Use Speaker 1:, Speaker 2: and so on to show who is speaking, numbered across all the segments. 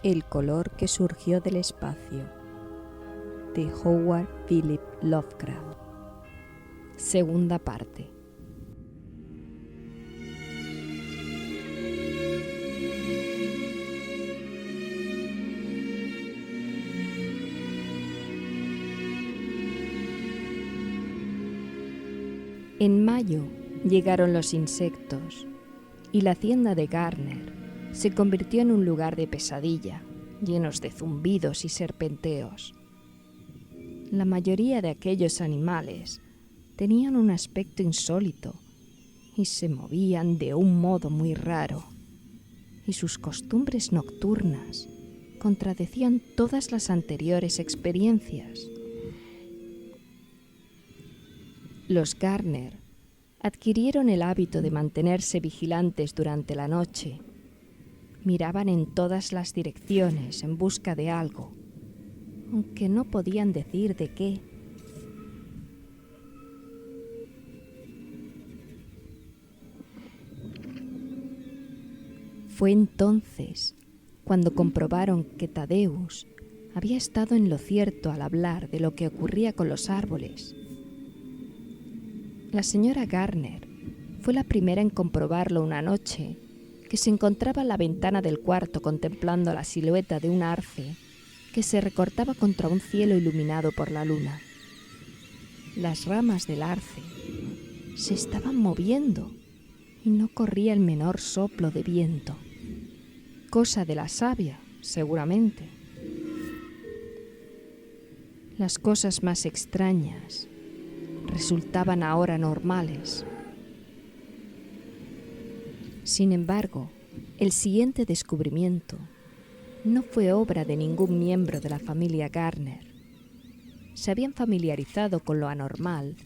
Speaker 1: El color que surgió del espacio, de Howard Philip Lovecraft. Segunda parte. En mayo llegaron los insectos y la hacienda de Garner se convirtió en un lugar de pesadilla, llenos de zumbidos y serpenteos. La mayoría de aquellos animales tenían un aspecto insólito y se movían de un modo muy raro, y sus costumbres nocturnas contradecían todas las anteriores experiencias. Los Garner adquirieron el hábito de mantenerse vigilantes durante la noche. Miraban en todas las direcciones en busca de algo, aunque no podían decir de qué. Fue entonces cuando comprobaron que Thaddeus había estado en lo cierto al hablar de lo que ocurría con los árboles. La señora Garner fue la primera en comprobarlo una noche que se encontraba en la ventana del cuarto contemplando la silueta de un arce que se recortaba contra un cielo iluminado por la luna. Las ramas del arce se estaban moviendo y no corría el menor soplo de viento. Cosa de la savia, seguramente. Las cosas más extrañas resultaban ahora normales. Sin embargo, el siguiente descubrimiento no fue obra de ningún miembro de la familia Garner. Se habían familiarizado con lo anormal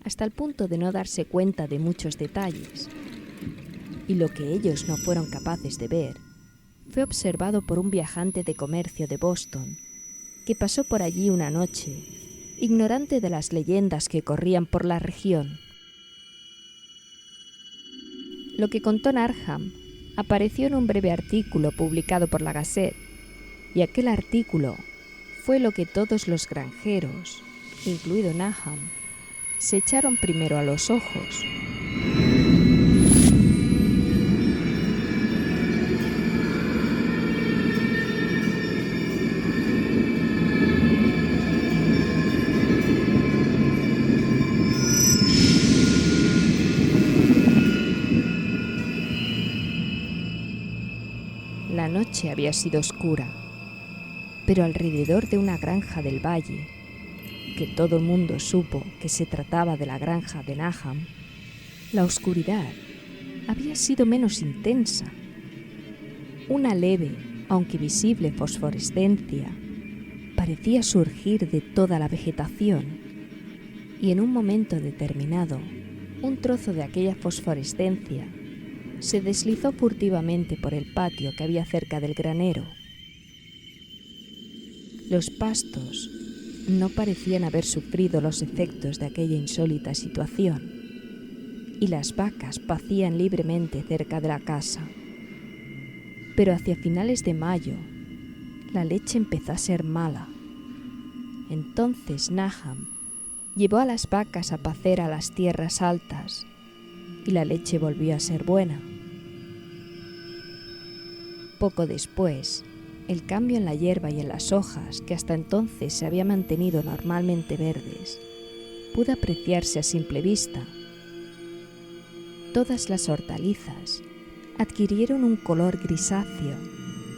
Speaker 1: hasta el punto de no darse cuenta de muchos detalles, y lo que ellos no fueron capaces de ver fue observado por un viajante de comercio de Boston que pasó por allí una noche, ignorante de las leyendas que corrían por la región. Lo que contó Narham apareció en un breve artículo publicado por la Gazette, y aquel artículo fue lo que todos los granjeros, incluido Narham, se echaron primero a los ojos. La noche había sido oscura, pero alrededor de una granja del valle, que todo el mundo supo que se trataba de la granja de Narham, la oscuridad había sido menos intensa. Una leve, aunque visible fosforescencia parecía surgir de toda la vegetación, y en un momento determinado, un trozo de aquella fosforescencia se deslizó furtivamente por el patio que había cerca del granero. Los pastos no parecían haber sufrido los efectos de aquella insólita situación, y las vacas pacían libremente cerca de la casa. Pero hacia finales de mayo, la leche empezó a ser mala. Entonces Narham llevó a las vacas a pacer a las tierras altas, y la leche volvió a ser buena. Poco después, el cambio en la hierba y en las hojas, que hasta entonces se habían mantenido normalmente verdes, pudo apreciarse a simple vista. Todas las hortalizas adquirieron un color grisáceo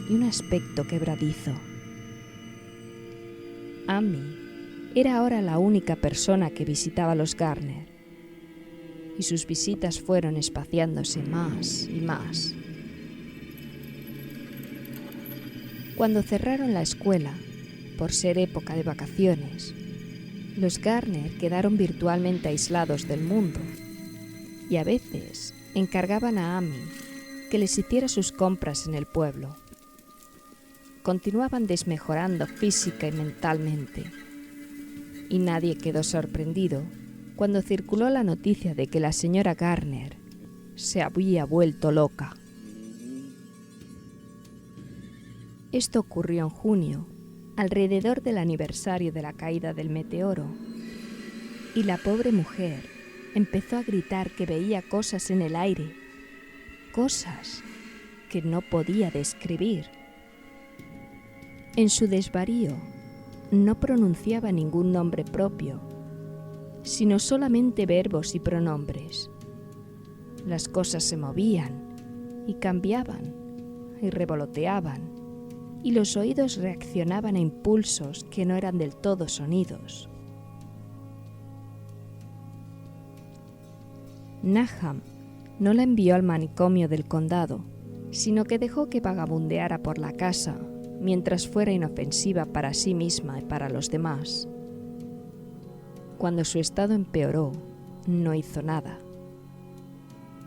Speaker 1: y un aspecto quebradizo. Amy era ahora la única persona que visitaba a los Garner, y sus visitas fueron espaciándose más y más. Cuando cerraron la escuela, por ser época de vacaciones, los Garner quedaron virtualmente aislados del mundo, y a veces encargaban a Amy que les hiciera sus compras en el pueblo. Continuaban desmejorando física y mentalmente, y nadie quedó sorprendido cuando circuló la noticia de que la señora Garner se había vuelto loca. Esto ocurrió en junio, alrededor del aniversario de la caída del meteoro, y la pobre mujer empezó a gritar que veía cosas en el aire, cosas que no podía describir. En su desvarío no pronunciaba ningún nombre propio, sino solamente verbos y pronombres. Las cosas se movían y cambiaban y revoloteaban, y los oídos reaccionaban a impulsos que no eran del todo sonidos. Nahum no la envió al manicomio del condado, sino que dejó que vagabundeara por la casa mientras fuera inofensiva para sí misma y para los demás. Cuando su estado empeoró, no hizo nada.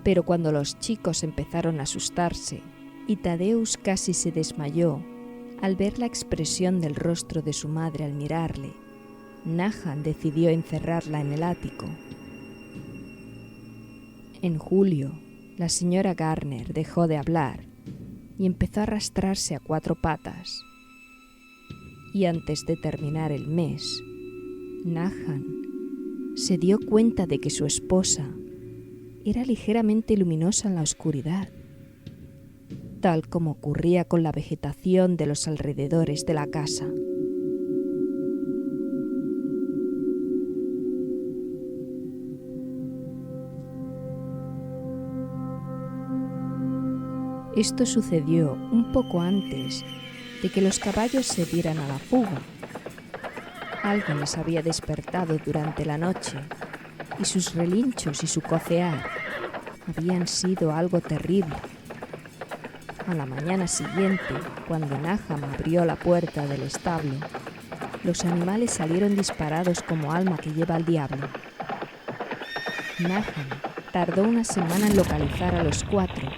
Speaker 1: Pero cuando los chicos empezaron a asustarse y Tadeusz casi se desmayó al ver la expresión del rostro de su madre al mirarle, Nahum decidió encerrarla en el ático. En julio, la señora Garner dejó de hablar y empezó a arrastrarse a 4 patas. Y antes de terminar el mes, Nahum se dio cuenta de que su esposa era ligeramente luminosa en la oscuridad, tal como ocurría con la vegetación de los alrededores de la casa. Esto sucedió un poco antes de que los caballos se dieran a la fuga. Alguien les había despertado durante la noche y sus relinchos y su cocear habían sido algo terrible. A la mañana siguiente, cuando Nahum abrió la puerta del establo, los animales salieron disparados como alma que lleva al diablo. Nahum tardó una semana en localizar a los 4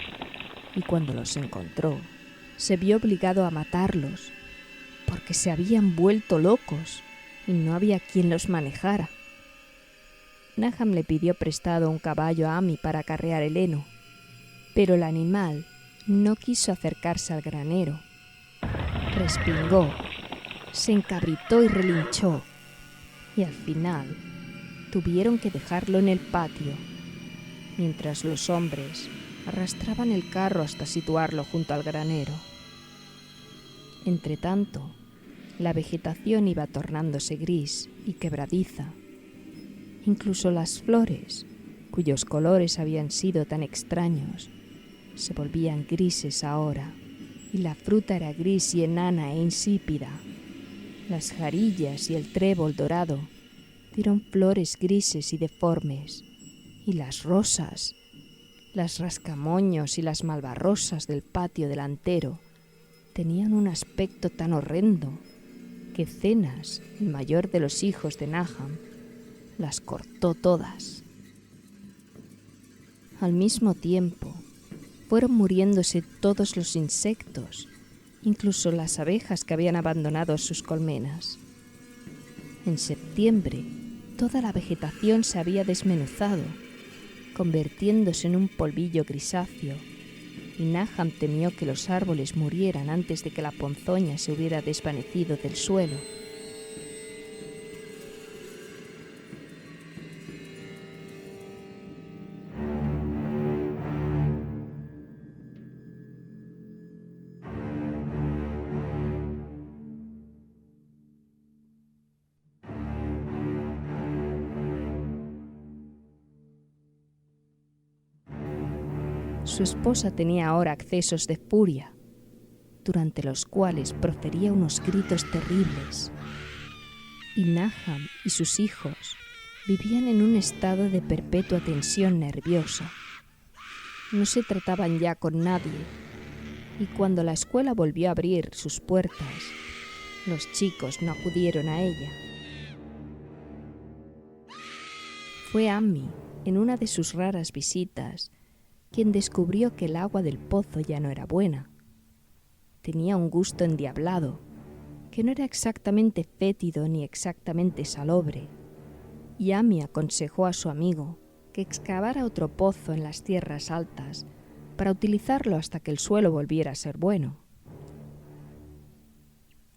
Speaker 1: y cuando los encontró, se vio obligado a matarlos porque se habían vuelto locos y no había quien los manejara. Nahum le pidió prestado un caballo a Amy para acarrear el heno, pero el animal no quiso acercarse al granero. Respingó, se encabritó y relinchó, y al final tuvieron que dejarlo en el patio, mientras los hombres arrastraban el carro hasta situarlo junto al granero. Entretanto, la vegetación iba tornándose gris y quebradiza. Incluso las flores, cuyos colores habían sido tan extraños, se volvían grises ahora, y la fruta era gris y enana e insípida. Las jarillas y el trébol dorado dieron flores grises y deformes, y las rosas, las rascamoños y las malvarrosas del patio delantero tenían un aspecto tan horrendo que Cenas, el mayor de los hijos de Nahum, las cortó todas. Al mismo tiempo, fueron muriéndose todos los insectos, incluso las abejas que habían abandonado sus colmenas. En septiembre, toda la vegetación se había desmenuzado, convirtiéndose en un polvillo grisáceo, y Nahum temió que los árboles murieran antes de que la ponzoña se hubiera desvanecido del suelo. Su esposa tenía ahora accesos de furia, durante los cuales profería unos gritos terribles, y Nahum y sus hijos vivían en un estado de perpetua tensión nerviosa. No se trataban ya con nadie, y cuando la escuela volvió a abrir sus puertas, los chicos no acudieron a ella. Fue Amy, en una de sus raras visitas, quien descubrió que el agua del pozo ya no era buena. Tenía un gusto endiablado, que no era exactamente fétido ni exactamente salobre, y Amy aconsejó a su amigo que excavara otro pozo en las tierras altas para utilizarlo hasta que el suelo volviera a ser bueno.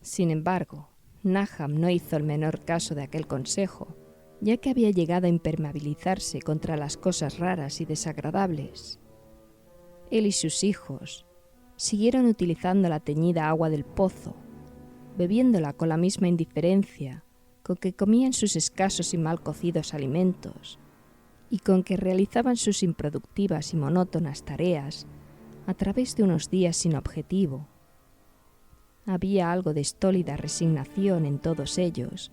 Speaker 1: Sin embargo, Nahum no hizo el menor caso de aquel consejo, ya que había llegado a impermeabilizarse contra las cosas raras y desagradables. Él y sus hijos siguieron utilizando la teñida agua del pozo, bebiéndola con la misma indiferencia con que comían sus escasos y mal cocidos alimentos, y con que realizaban sus improductivas y monótonas tareas a través de unos días sin objetivo. Había algo de estólida resignación en todos ellos,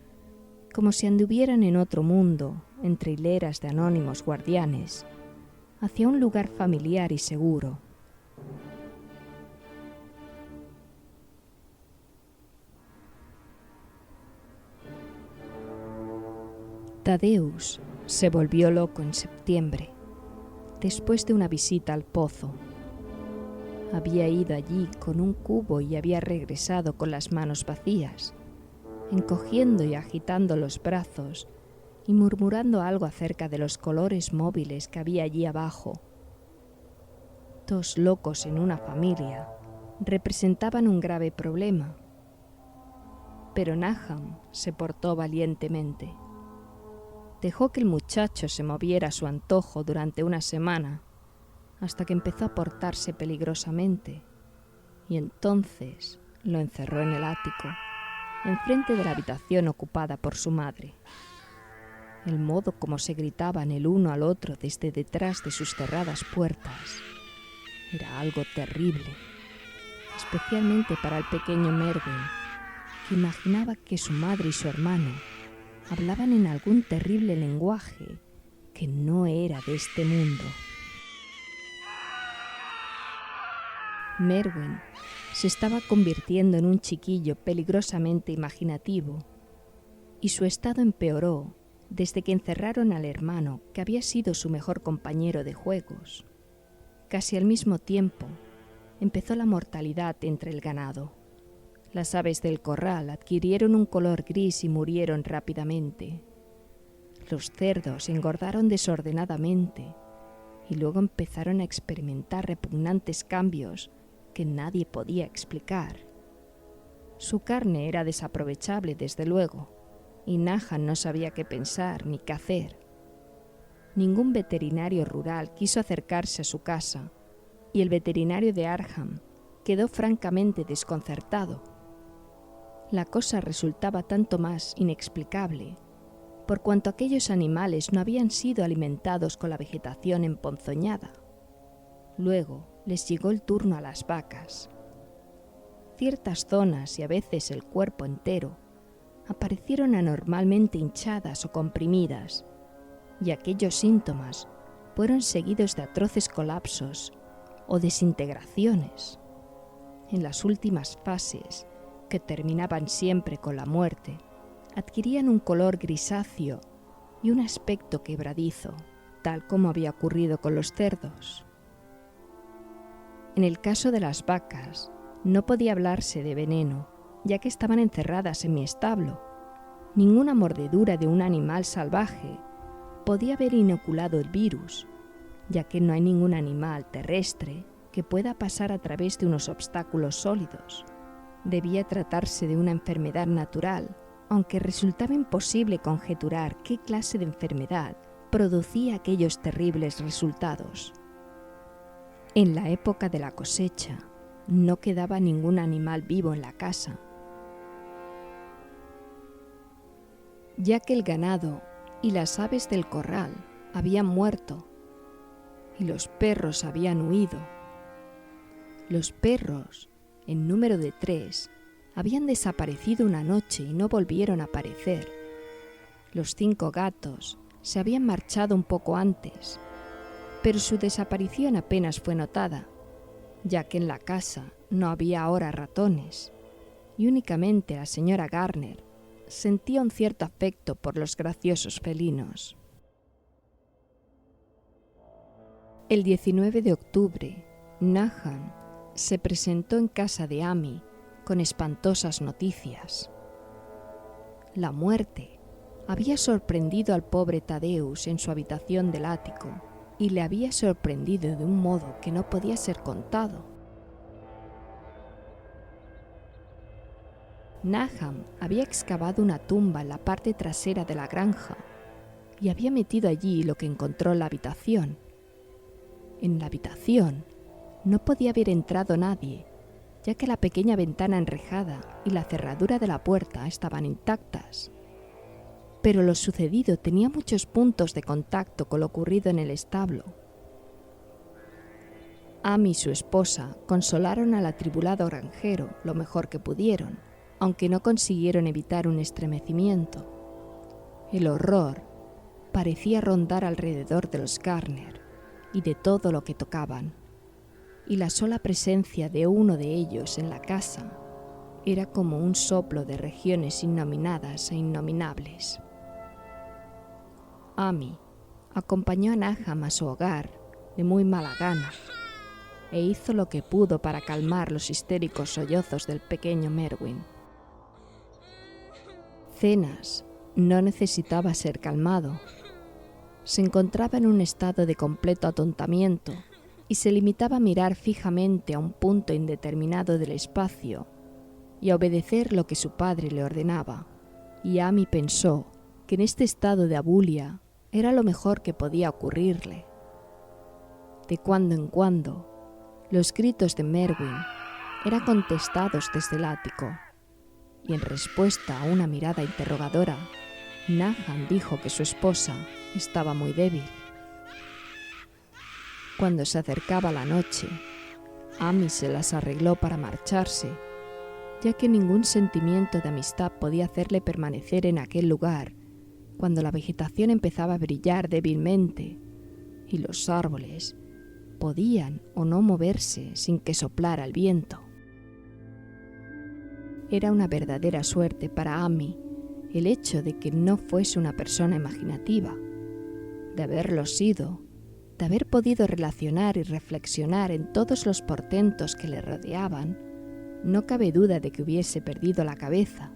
Speaker 1: como si anduvieran en otro mundo, entre hileras de anónimos guardianes, hacia un lugar familiar y seguro. Tadeusz se volvió loco en septiembre, después de una visita al pozo. Había ido allí con un cubo y había regresado con las manos vacías, encogiendo y agitando los brazos y murmurando algo acerca de los colores móviles que había allí abajo. 2 locos en una familia representaban un grave problema, pero Nahum se portó valientemente. Dejó que el muchacho se moviera a su antojo durante una semana, hasta que empezó a portarse peligrosamente, y entonces lo encerró en el ático, enfrente de la habitación ocupada por su madre. El modo como se gritaban el uno al otro desde detrás de sus cerradas puertas era algo terrible, especialmente para el pequeño Merwin, que imaginaba que su madre y su hermano hablaban en algún terrible lenguaje que no era de este mundo. Merwin se estaba convirtiendo en un chiquillo peligrosamente imaginativo, y su estado empeoró desde que encerraron al hermano que había sido su mejor compañero de juegos. Casi al mismo tiempo empezó la mortalidad entre el ganado. Las aves del corral adquirieron un color gris y murieron rápidamente. Los cerdos engordaron desordenadamente y luego empezaron a experimentar repugnantes cambios que nadie podía explicar. Su carne era desaprovechable, desde luego, y Nahum no sabía qué pensar ni qué hacer. Ningún veterinario rural quiso acercarse a su casa, y el veterinario de Arkham quedó francamente desconcertado. La cosa resultaba tanto más inexplicable, por cuanto aquellos animales no habían sido alimentados con la vegetación emponzoñada. Luego les llegó el turno a las vacas. Ciertas zonas, y a veces el cuerpo entero, aparecieron anormalmente hinchadas o comprimidas, y aquellos síntomas fueron seguidos de atroces colapsos o desintegraciones. En las últimas fases, que terminaban siempre con la muerte, adquirían un color grisáceo y un aspecto quebradizo, tal como había ocurrido con los cerdos. En el caso de las vacas, no podía hablarse de veneno, ya que estaban encerradas en mi establo. Ninguna mordedura de un animal salvaje podía haber inoculado el virus, ya que no hay ningún animal terrestre que pueda pasar a través de unos obstáculos sólidos. Debía tratarse de una enfermedad natural, aunque resultaba imposible conjeturar qué clase de enfermedad producía aquellos terribles resultados. En la época de la cosecha, no quedaba ningún animal vivo en la casa, ya que el ganado y las aves del corral habían muerto y los perros habían huido. Los perros, en número de 3, habían desaparecido una noche y no volvieron a aparecer. Los 5 gatos se habían marchado un poco antes, pero su desaparición apenas fue notada, ya que en la casa no había ahora ratones, y únicamente la señora Garner sentía un cierto afecto por los graciosos felinos. El 19 de octubre, Nahum se presentó en casa de Amy con espantosas noticias. La muerte había sorprendido al pobre Tadeusz en su habitación del ático y le había sorprendido de un modo que no podía ser contado. Nahum había excavado una tumba en la parte trasera de la granja y había metido allí lo que encontró en la habitación. En la habitación no podía haber entrado nadie, ya que la pequeña ventana enrejada y la cerradura de la puerta estaban intactas. Pero lo sucedido tenía muchos puntos de contacto con lo ocurrido en el establo. Amy y su esposa consolaron al atribulado granjero lo mejor que pudieron, aunque no consiguieron evitar un estremecimiento. El horror parecía rondar alrededor de los Garner y de todo lo que tocaban, y la sola presencia de uno de ellos en la casa era como un soplo de regiones innominadas e innominables. Amy acompañó a Nahum a su hogar de muy mala gana e hizo lo que pudo para calmar los histéricos sollozos del pequeño Merwin. Zenas no necesitaba ser calmado. Se encontraba en un estado de completo atontamiento y se limitaba a mirar fijamente a un punto indeterminado del espacio y a obedecer lo que su padre le ordenaba. Y Amy pensó que en este estado de abulia era lo mejor que podía ocurrirle. De cuando en cuando, los gritos de Merwin eran contestados desde el ático, y en respuesta a una mirada interrogadora, Nahum dijo que su esposa estaba muy débil. Cuando se acercaba la noche, Amy se las arregló para marcharse, ya que ningún sentimiento de amistad podía hacerle permanecer en aquel lugar cuando la vegetación empezaba a brillar débilmente y los árboles podían o no moverse sin que soplara el viento. Era una verdadera suerte para Amy el hecho de que no fuese una persona imaginativa. De haberlo sido, de haber podido relacionar y reflexionar en todos los portentos que le rodeaban, no cabe duda de que hubiese perdido la cabeza.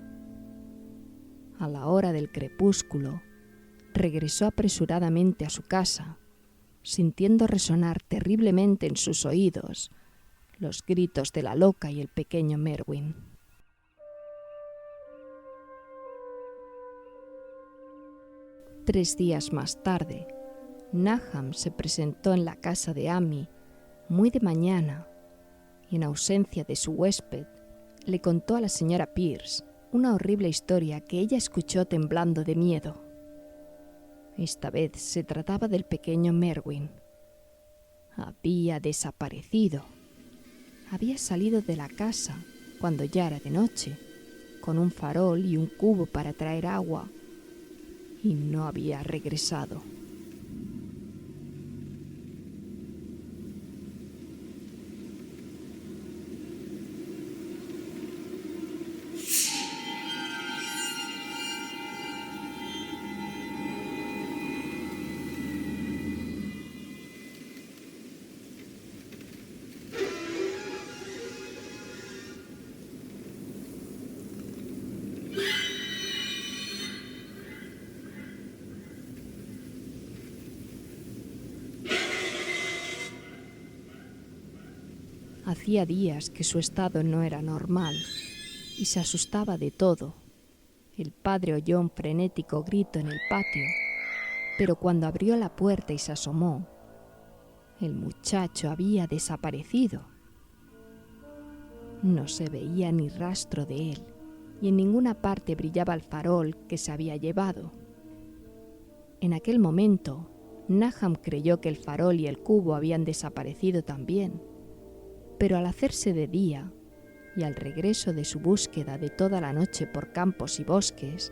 Speaker 1: A la hora del crepúsculo, regresó apresuradamente a su casa, sintiendo resonar terriblemente en sus oídos los gritos de la loca y el pequeño Merwin. Tres días más tarde, Nahum se presentó en la casa de Amy muy de mañana y, en ausencia de su huésped, le contó a la señora Pierce una horrible historia que ella escuchó temblando de miedo. Esta vez se trataba del pequeño Merwin. Había desaparecido. Había salido de la casa cuando ya era de noche, con un farol y un cubo para traer agua, y no había regresado. Hacía días que su estado no era normal y se asustaba de todo. El padre oyó un frenético grito en el patio, pero cuando abrió la puerta y se asomó, el muchacho había desaparecido. No se veía ni rastro de él y en ninguna parte brillaba el farol que se había llevado. En aquel momento, Nahum creyó que el farol y el cubo habían desaparecido también. Pero al hacerse de día, y al regreso de su búsqueda de toda la noche por campos y bosques,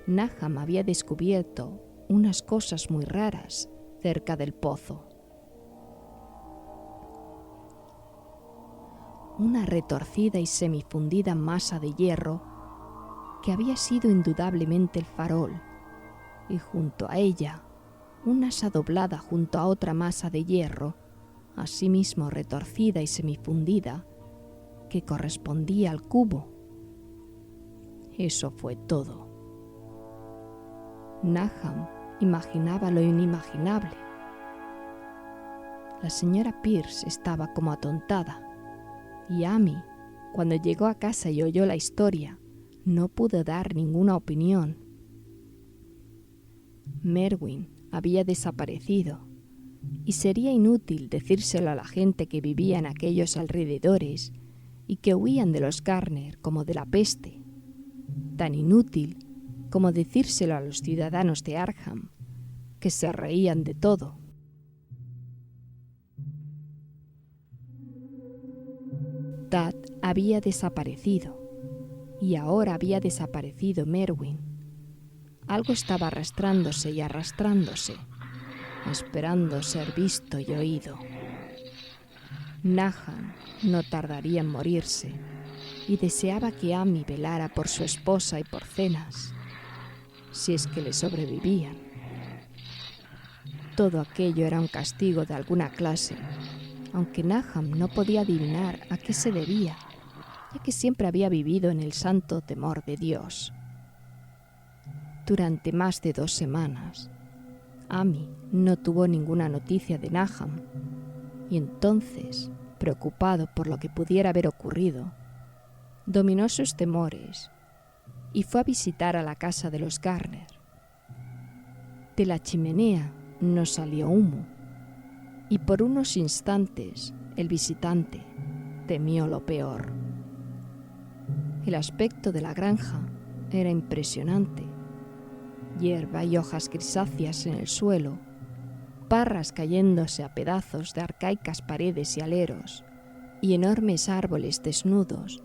Speaker 1: Nahum había descubierto unas cosas muy raras cerca del pozo. Una retorcida y semifundida masa de hierro que había sido indudablemente el farol, y junto a ella una asa doblada junto a otra masa de hierro, asimismo retorcida y semifundida, que correspondía al cubo. Eso fue todo. Nahum imaginaba lo inimaginable. La señora Pierce estaba como atontada, y Amy, cuando llegó a casa y oyó la historia, no pudo dar ninguna opinión. Merwin había desaparecido y sería inútil decírselo a la gente que vivía en aquellos alrededores y que huían de los Garner como de la peste. Tan inútil como decírselo a los ciudadanos de Arkham, que se reían de todo. Tad había desaparecido y ahora había desaparecido Merwin. Algo estaba arrastrándose y arrastrándose, esperando ser visto y oído. Nahum no tardaría en morirse y deseaba que Amy velara por su esposa y por Cenas, si es que le sobrevivían. Todo aquello era un castigo de alguna clase, aunque Nahum no podía adivinar a qué se debía, ya que siempre había vivido en el santo temor de Dios. Durante más de 2 semanas, Amy no tuvo ninguna noticia de Nahum, y entonces, preocupado por lo que pudiera haber ocurrido, dominó sus temores y fue a visitar a la casa de los Garner. De la chimenea no salió humo, y por unos instantes el visitante temió lo peor. El aspecto de la granja era impresionante. Hierba y hojas grisáceas en el suelo, parras cayéndose a pedazos de arcaicas paredes y aleros, y enormes árboles desnudos,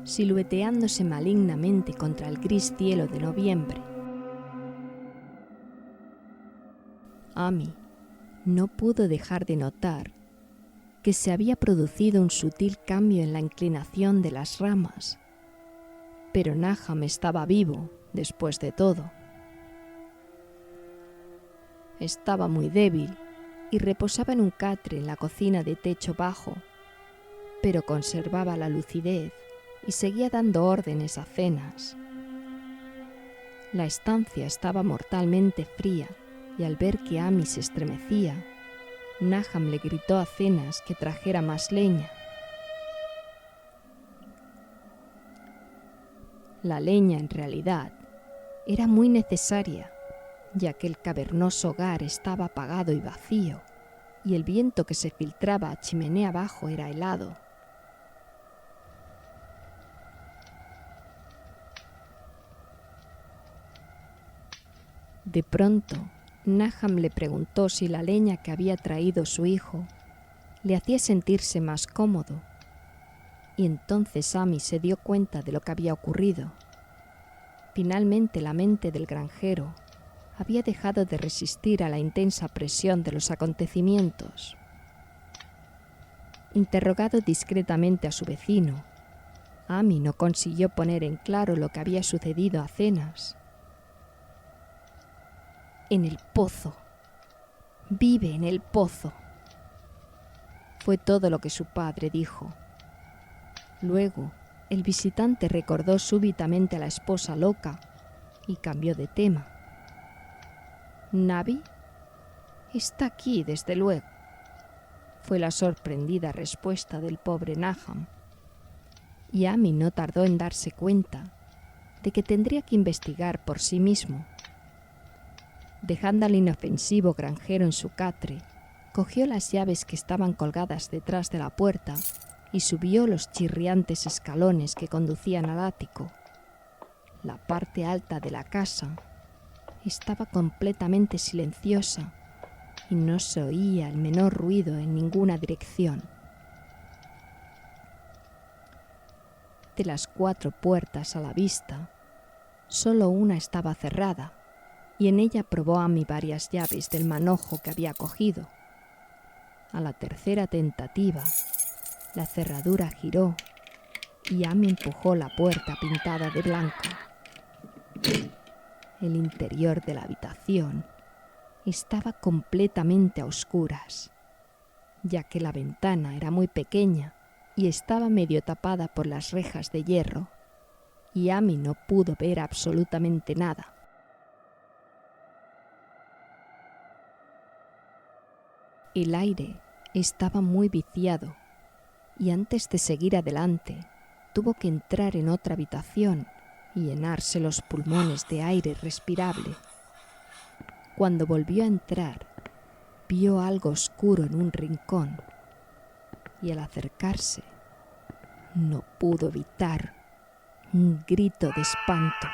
Speaker 1: silueteándose malignamente contra el gris cielo de noviembre. Amy no pudo dejar de notar que se había producido un sutil cambio en la inclinación de las ramas, pero Nahum estaba vivo después de todo. Estaba muy débil y reposaba en un catre en la cocina de techo bajo, pero conservaba la lucidez y seguía dando órdenes a Cenas. La estancia estaba mortalmente fría y al ver que Amy se estremecía, Nahum le gritó a Cenas que trajera más leña. La leña, en realidad, era muy necesaria, ya que el cavernoso hogar estaba apagado y vacío, y el viento que se filtraba a chimenea abajo era helado. De pronto, Nahum le preguntó si la leña que había traído su hijo le hacía sentirse más cómodo, y entonces Amy se dio cuenta de lo que había ocurrido. Finalmente la mente del granjero había dejado de resistir a la intensa presión de los acontecimientos. Interrogado discretamente a su vecino, Amy no consiguió poner en claro lo que había sucedido a Cenas. En el pozo. Vive en el pozo. Fue todo lo que su padre dijo. Luego, el visitante recordó súbitamente a la esposa loca y cambió de tema. ¿Navi? Está aquí, desde luego, fue la sorprendida respuesta del pobre Nahum. Y Amy no tardó en darse cuenta de que tendría que investigar por sí mismo. Dejando al inofensivo granjero en su catre, cogió las llaves que estaban colgadas detrás de la puerta y subió los chirriantes escalones que conducían al ático. La parte alta de la casa estaba completamente silenciosa y no se oía el menor ruido en ninguna dirección. De las 4 puertas a la vista, solo una estaba cerrada, y en ella probó Amy varias llaves del manojo que había cogido. A la tercera tentativa, la cerradura giró y Amy empujó la puerta pintada de blanco. El interior de la habitación estaba completamente a oscuras, ya que la ventana era muy pequeña y estaba medio tapada por las rejas de hierro, y Amy no pudo ver absolutamente nada. El aire estaba muy viciado, y antes de seguir adelante, tuvo que entrar en otra habitación y llenarse los pulmones de aire respirable. Cuando volvió a entrar, vio algo oscuro en un rincón y al acercarse no pudo evitar un grito de espanto.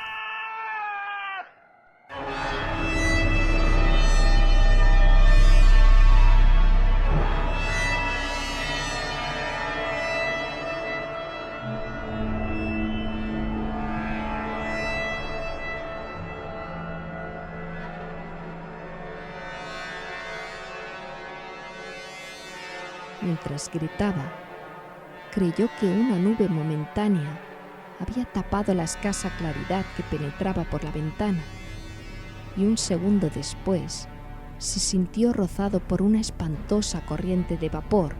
Speaker 1: Mientras gritaba, creyó que una nube momentánea había tapado la escasa claridad que penetraba por la ventana, y un segundo después se sintió rozado por una espantosa corriente de vapor.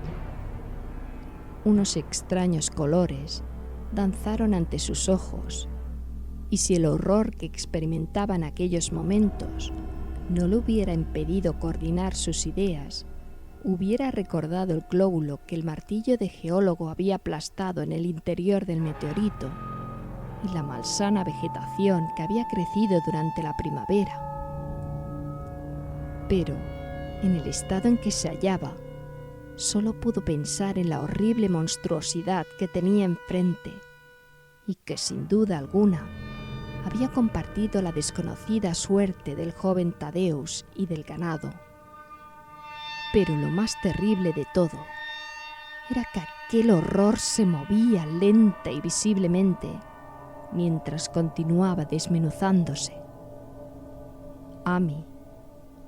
Speaker 1: Unos extraños colores danzaron ante sus ojos, y si el horror que experimentaba en aquellos momentos no le hubiera impedido coordinar sus ideas, hubiera recordado el glóbulo que el martillo de geólogo había aplastado en el interior del meteorito y la malsana vegetación que había crecido durante la primavera. Pero, en el estado en que se hallaba, solo pudo pensar en la horrible monstruosidad que tenía enfrente y que, sin duda alguna, había compartido la desconocida suerte del joven Thaddeus y del ganado. Pero lo más terrible de todo era que aquel horror se movía lenta y visiblemente mientras continuaba desmenuzándose. Amy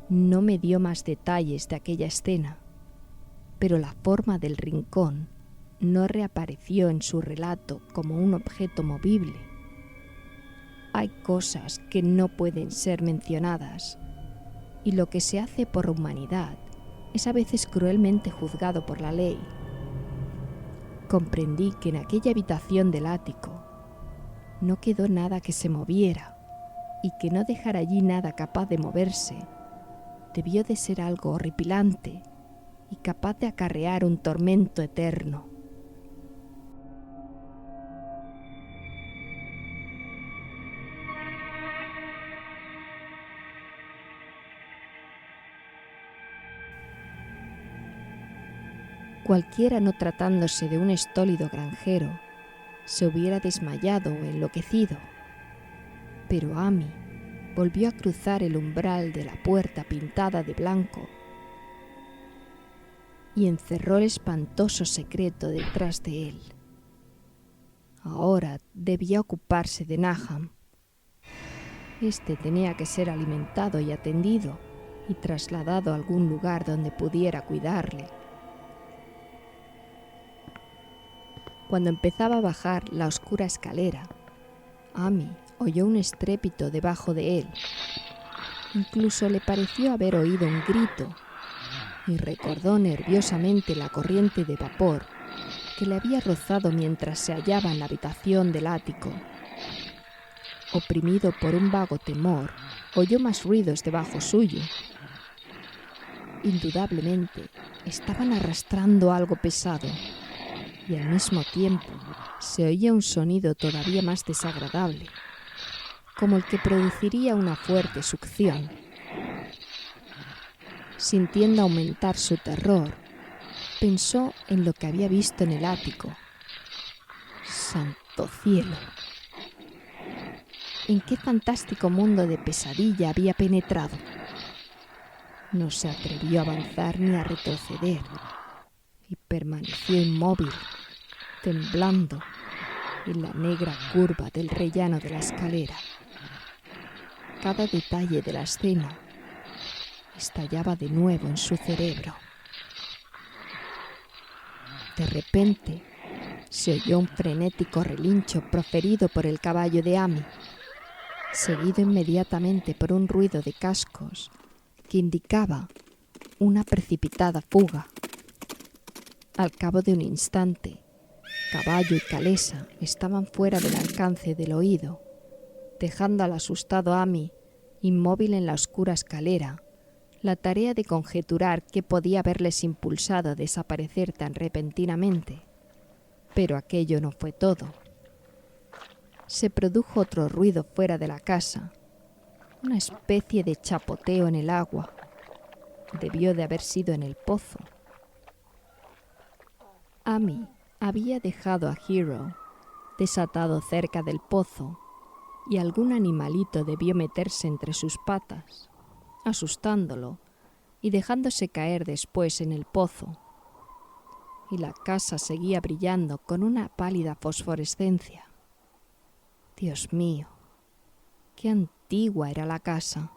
Speaker 1: no me dio más detalles de aquella escena, pero la forma del rincón no reapareció en su relato como un objeto movible. Hay cosas que no pueden ser mencionadas, y lo que se hace por humanidad es a veces cruelmente juzgado por la ley. Comprendí que en aquella habitación del ático no quedó nada que se moviera, y que no dejar allí nada capaz de moverse debió de ser algo horripilante y capaz de acarrear un tormento eterno. Cualquiera no tratándose de un estólido granjero se hubiera desmayado o enloquecido, pero Amy volvió a cruzar el umbral de la puerta pintada de blanco y encerró el espantoso secreto detrás de él. Ahora debía ocuparse de Nahum. Este tenía que ser alimentado y atendido y trasladado a algún lugar donde pudiera cuidarle. Cuando empezaba a bajar la oscura escalera, Amy oyó un estrépito debajo de él. Incluso le pareció haber oído un grito y recordó nerviosamente la corriente de vapor que le había rozado mientras se hallaba en la habitación del ático. Oprimido por un vago temor, oyó más ruidos debajo suyo. Indudablemente, estaban arrastrando algo pesado, y al mismo tiempo se oía un sonido todavía más desagradable, como el que produciría una fuerte succión. Sintiendo aumentar su terror, pensó en lo que había visto en el ático. ¡Santo cielo! ¿En qué fantástico mundo de pesadilla había penetrado? No se atrevió a avanzar ni a retroceder y permaneció inmóvil, temblando en la negra curva del rellano de la escalera. Cada detalle de la escena estallaba de nuevo en su cerebro. De repente se oyó un frenético relincho proferido por el caballo de Amy, seguido inmediatamente por un ruido de cascos que indicaba una precipitada fuga. Al cabo de un instante, caballo y calesa estaban fuera del alcance del oído, dejando al asustado Amy inmóvil en la oscura escalera, la tarea de conjeturar qué podía haberles impulsado a desaparecer tan repentinamente. Pero aquello no fue todo. se produjo otro ruido fuera de la casa, una especie de chapoteo en el agua. Debió de haber sido en el pozo. Amy había dejado a Hero desatado cerca del pozo y algún animalito debió meterse entre sus patas, asustándolo y dejándose caer después en el pozo. Y la casa seguía brillando con una pálida fosforescencia. Dios mío, qué antigua era la casa.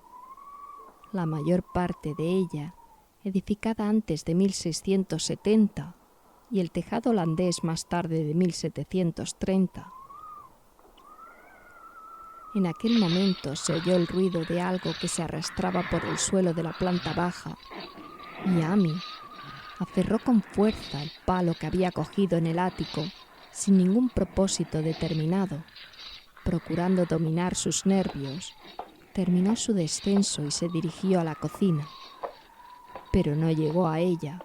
Speaker 1: La mayor parte de ella edificada antes de 1670 y el tejado holandés más tarde de 1730. En aquel momento se oyó el ruido de algo que se arrastraba por el suelo de la planta baja y Amy aferró con fuerza el palo que había cogido en el ático sin ningún propósito determinado. Procurando dominar sus nervios, terminó su descenso y se dirigió a la cocina. Pero no llegó a ella,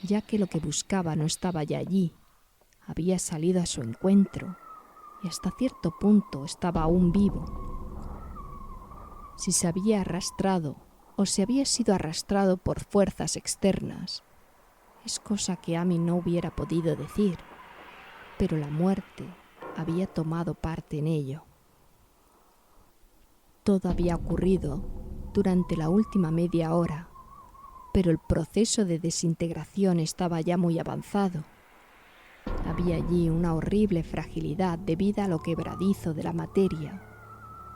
Speaker 1: ya que lo que buscaba no estaba ya allí. Había salido a su encuentro y hasta cierto punto estaba aún vivo. Si se había arrastrado o si había sido arrastrado por fuerzas externas, es cosa que Amy no hubiera podido decir, pero la muerte había tomado parte en ello. Todo había ocurrido durante la última media hora, pero el proceso de desintegración estaba ya muy avanzado. Había allí una horrible fragilidad debida a lo quebradizo de la materia,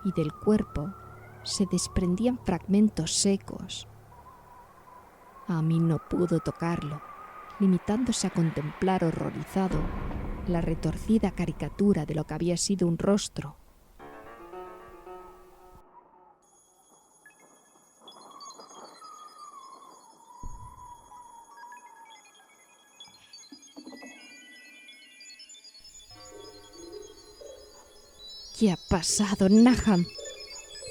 Speaker 1: y del cuerpo se desprendían fragmentos secos. Amy no pudo tocarlo, limitándose a contemplar horrorizado la retorcida caricatura de lo que había sido un rostro. «¿Qué ha pasado, Nahum?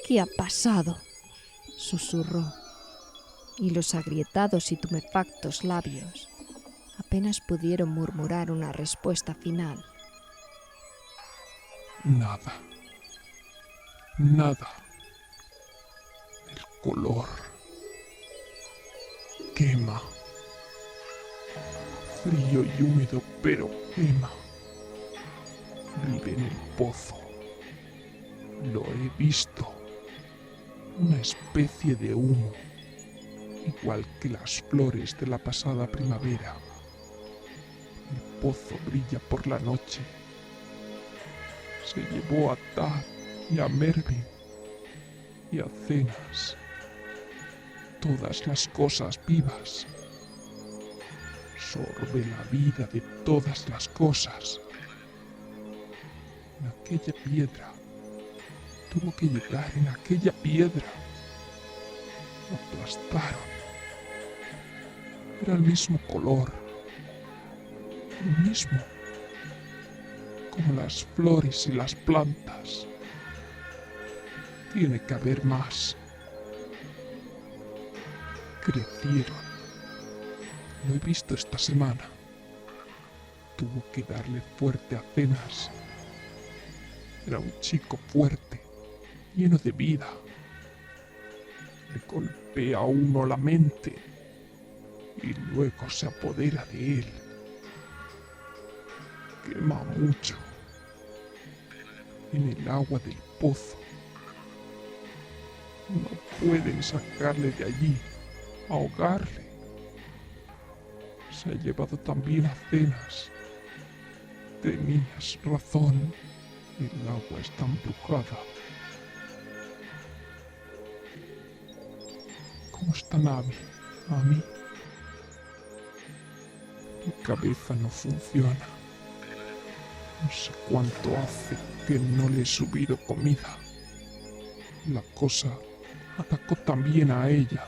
Speaker 1: ¿Qué ha pasado?», susurró, y los agrietados y tumefactos labios apenas pudieron murmurar una respuesta final.
Speaker 2: Nada. El color quema. Frío y húmedo, pero quema. Vive en el pozo. Lo he visto. Una especie de humo, igual que las flores de la pasada primavera. El pozo brilla por la noche. Se llevó a Tad y a Mervyn y a Zenas, todas las cosas vivas. Sorbe la vida de todas las cosas. En aquella piedra. Tuvo que llegar en aquella piedra. Lo aplastaron. Era el mismo color. El mismo. Como las flores y las plantas. Tiene que haber más. Crecieron. Lo he visto esta semana. Tuvo que darle fuerte a Zenas. Era un chico fuerte, lleno de vida. Le golpea a uno la mente y luego se apodera de él. Quema mucho en el agua del pozo. No pueden sacarle de allí, ahogarle. Se ha llevado también a Zenas. Tenías razón, el agua está embrujada. ¿Cómo está Navi? Amy. Mi cabeza no funciona. No sé cuánto hace que no le he subido comida. La cosa atacó también a ella.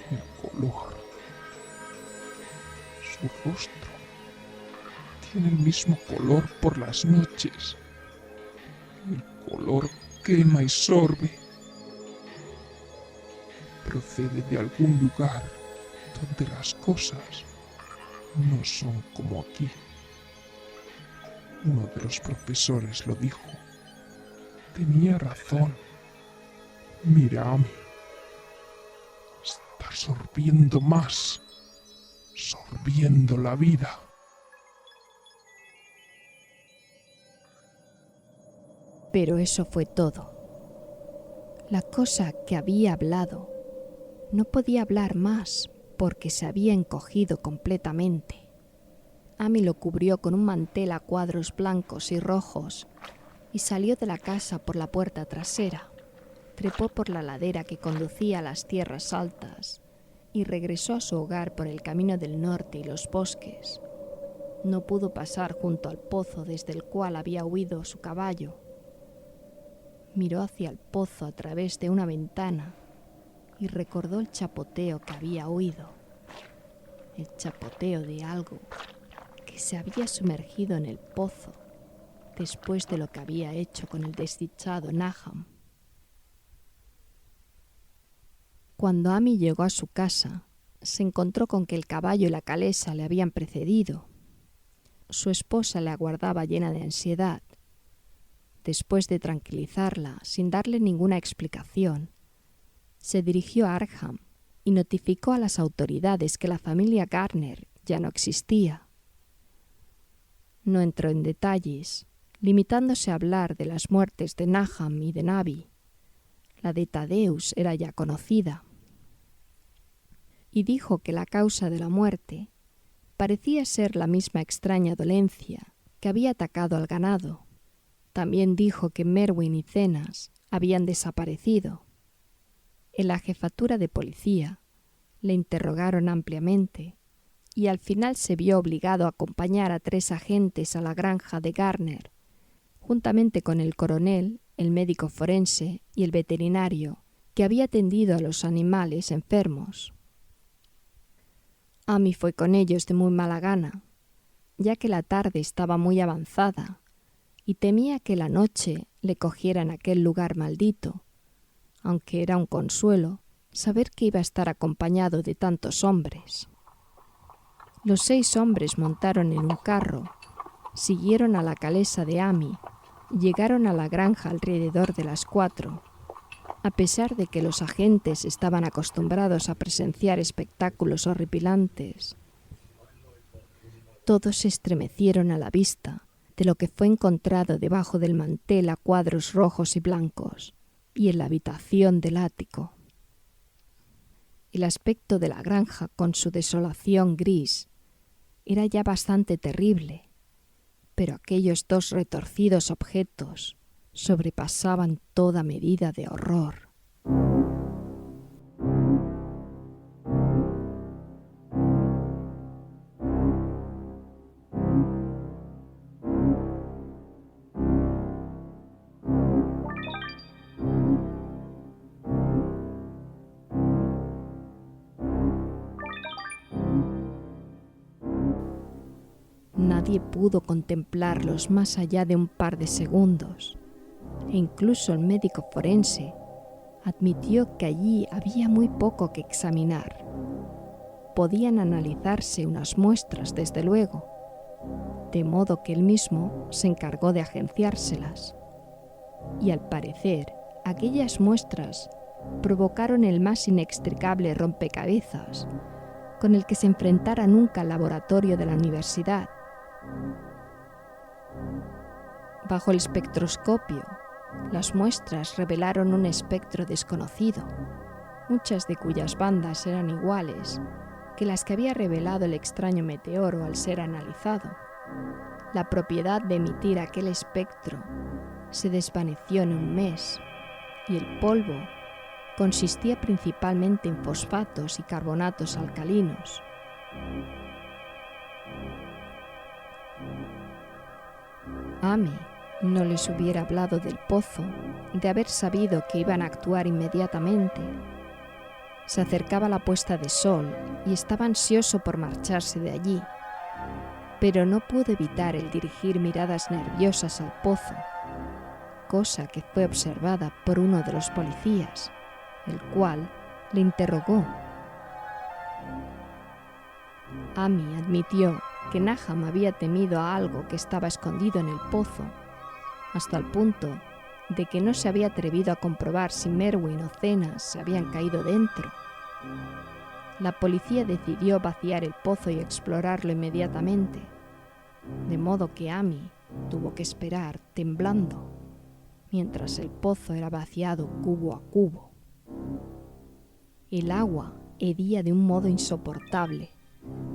Speaker 2: El color. Su rostro. Tiene el mismo color por las noches. El color quema y sorbe. Procede de algún lugar donde las cosas no son como aquí. Uno de los profesores lo dijo. Tenía razón. Mira, Amy. Está sorbiendo más. Sorbiendo la vida.
Speaker 1: Pero eso fue todo. La cosa que había hablado no podía hablar más porque se había encogido completamente. Amy lo cubrió con un mantel a cuadros blancos y rojos y salió de la casa por la puerta trasera. Trepó por la ladera que conducía a las tierras altas y regresó a su hogar por el camino del norte y los bosques. No pudo pasar junto al pozo desde el cual había huido su caballo. Miró hacia el pozo a través de una ventana y recordó el chapoteo que había oído. El chapoteo de algo que se había sumergido en el pozo después de lo que había hecho con el desdichado Nahum. Cuando Amy llegó a su casa, se encontró con que el caballo y la calesa le habían precedido. Su esposa le aguardaba llena de ansiedad. Después de tranquilizarla, sin darle ninguna explicación, se dirigió a Arkham y notificó a las autoridades que la familia Garner ya no existía. No entró en detalles, limitándose a hablar de las muertes de Nahum y de Navi. La de Thaddeus era ya conocida. Y dijo que la causa de la muerte parecía ser la misma extraña dolencia que había atacado al ganado. También dijo que Merwin y Zenas habían desaparecido. En la jefatura de policía le interrogaron ampliamente y al final se vio obligado a acompañar a 3 agentes a la granja de Garner, juntamente con el coronel, el médico forense y el veterinario que había atendido a los animales enfermos. Amy fue con ellos de muy mala gana, ya que la tarde estaba muy avanzada y temía que la noche le cogiera en aquel lugar maldito, aunque era un consuelo saber que iba a estar acompañado de tantos hombres. Los 6 hombres montaron en un carro, siguieron a la calesa de Amy y llegaron a la granja alrededor de las 4. A pesar de que los agentes estaban acostumbrados a presenciar espectáculos horripilantes, todos se estremecieron a la vista de lo que fue encontrado debajo del mantel a cuadros rojos y blancos y en la habitación del ático. El aspecto de la granja, con su desolación gris, era ya bastante terrible, pero aquellos 2 retorcidos objetos sobrepasaban toda medida de horror. Nadie pudo contemplarlos más allá de un par de segundos, e incluso el médico forense admitió que allí había muy poco que examinar. Podían analizarse unas muestras, desde luego, de modo que él mismo se encargó de agenciárselas. Y al parecer, aquellas muestras provocaron el más inextricable rompecabezas con el que se enfrentara nunca el laboratorio de la universidad. Bajo el espectroscopio, las muestras revelaron un espectro desconocido, muchas de cuyas bandas eran iguales que las que había revelado el extraño meteoro al ser analizado. La propiedad de emitir aquel espectro se desvaneció en un mes, y el polvo consistía principalmente en fosfatos y carbonatos alcalinos. Amy no les hubiera hablado del pozo, de haber sabido que iban a actuar inmediatamente. Se acercaba la puesta de sol y estaba ansioso por marcharse de allí, pero no pudo evitar el dirigir miradas nerviosas al pozo, cosa que fue observada por uno de los policías, el cual le interrogó. Amy admitió que Nahum había temido a algo que estaba escondido en el pozo, hasta el punto de que no se había atrevido a comprobar si Merwin o Zenas se habían caído dentro. La policía decidió vaciar el pozo y explorarlo inmediatamente, de modo que Amy tuvo que esperar temblando, mientras el pozo era vaciado cubo a cubo. El agua hedía de un modo insoportable,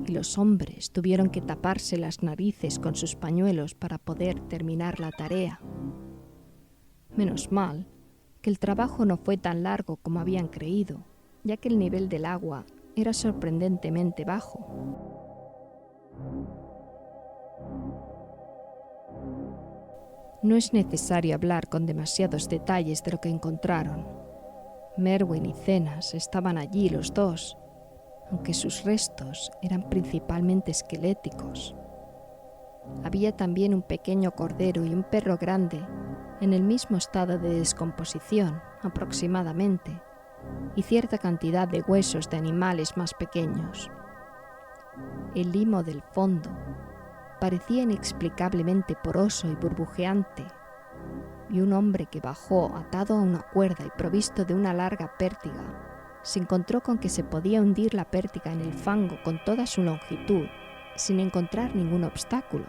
Speaker 1: y los hombres tuvieron que taparse las narices con sus pañuelos para poder terminar la tarea. Menos mal que el trabajo no fue tan largo como habían creído, ya que el nivel del agua era sorprendentemente bajo. No es necesario hablar con demasiados detalles de lo que encontraron. Merwin y Zenas estaban allí los dos, aunque sus restos eran principalmente esqueléticos. Había también un pequeño cordero y un perro grande en el mismo estado de descomposición, aproximadamente, y cierta cantidad de huesos de animales más pequeños. El limo del fondo parecía inexplicablemente poroso y burbujeante, y un hombre que bajó atado a una cuerda y provisto de una larga pértiga se encontró con que se podía hundir la pértiga en el fango con toda su longitud sin encontrar ningún obstáculo.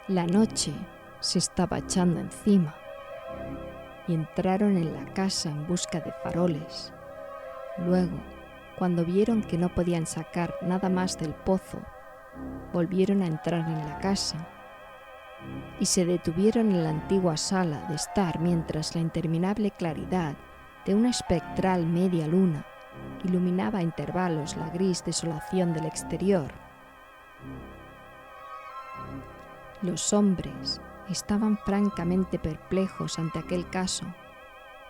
Speaker 1: La noche se estaba echando encima y entraron en la casa en busca de faroles. Luego, cuando vieron que no podían sacar nada más del pozo, volvieron a entrar en la casa y se detuvieron en la antigua sala de estar mientras la interminable claridad de una espectral media luna iluminaba a intervalos la gris desolación del exterior. Los hombres estaban francamente perplejos ante aquel caso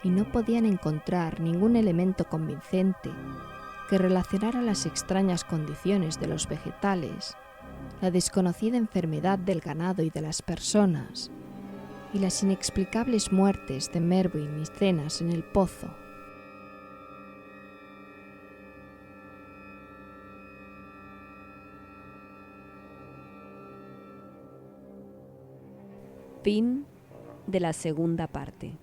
Speaker 1: y no podían encontrar ningún elemento convincente que relacionara las extrañas condiciones de los vegetales, la desconocida enfermedad del ganado y de las personas, y las inexplicables muertes de Merwin y Zenas en el pozo. Fin de la segunda parte.